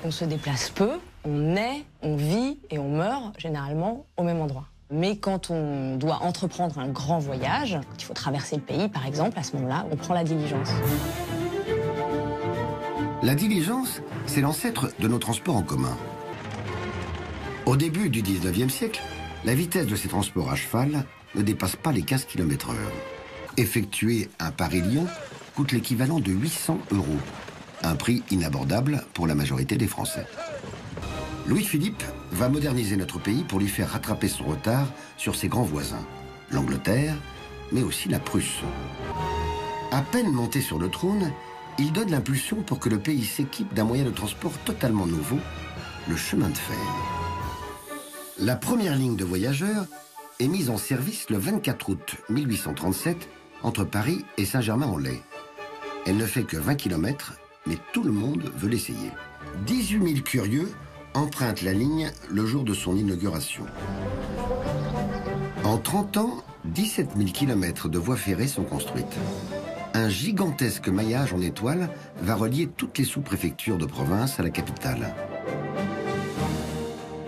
On se déplace peu, on naît, on vit et on meurt généralement au même endroit. Mais quand on doit entreprendre un grand voyage, il faut traverser le pays par exemple, à ce moment-là, on prend la diligence. La diligence, c'est l'ancêtre de nos transports en commun. Au début du 19e siècle, la vitesse de ces transports à cheval ne dépasse pas les 15 km/h. Effectuer un Paris-Lyon coûte l'équivalent de 800 €, un prix inabordable pour la majorité des Français. Louis-Philippe va moderniser notre pays pour lui faire rattraper son retard sur ses grands voisins, l'Angleterre, mais aussi la Prusse. À peine monté sur le trône, il donne l'impulsion pour que le pays s'équipe d'un moyen de transport totalement nouveau, le chemin de fer. La première ligne de voyageurs est mise en service le 24 août 1837 entre Paris et Saint-Germain-en-Laye. Elle ne fait que 20 km, mais tout le monde veut l'essayer. 18 000 curieux empruntent la ligne le jour de son inauguration. En 30 ans, 17 000 km de voies ferrées sont construites. Un gigantesque maillage en étoile va relier toutes les sous-préfectures de province à la capitale.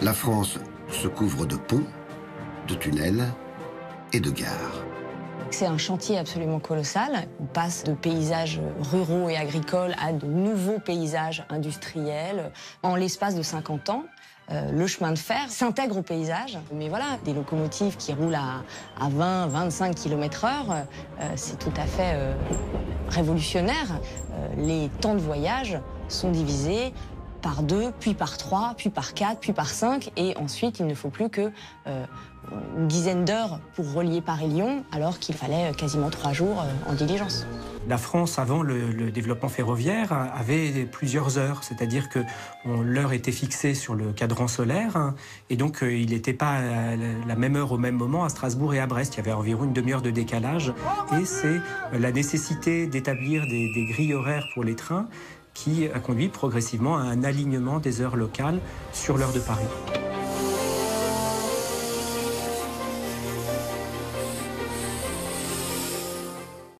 La France se couvre de ponts, de tunnels et de gares. C'est un chantier absolument colossal. On passe de paysages ruraux et agricoles à de nouveaux paysages industriels. En l'espace de 50 ans, le chemin de fer s'intègre au paysage. Mais voilà, des locomotives qui roulent à 20-25 km/h, c'est tout à fait révolutionnaire. Les temps de voyage sont divisés par 2, puis par 3, puis par 4, puis par 5. Et ensuite, il ne faut plus que une dizaine d'heures pour relier Paris-Lyon, alors qu'il fallait quasiment 3 jours en diligence. La France, avant le développement ferroviaire, avait plusieurs heures, c'est-à-dire que l'heure était fixée sur le cadran solaire, hein, et donc il n'était pas à la même heure au même moment à Strasbourg et à Brest. Il y avait environ une demi-heure de décalage, et c'est la nécessité d'établir des grilles horaires pour les trains qui a conduit progressivement à un alignement des heures locales sur l'heure de Paris.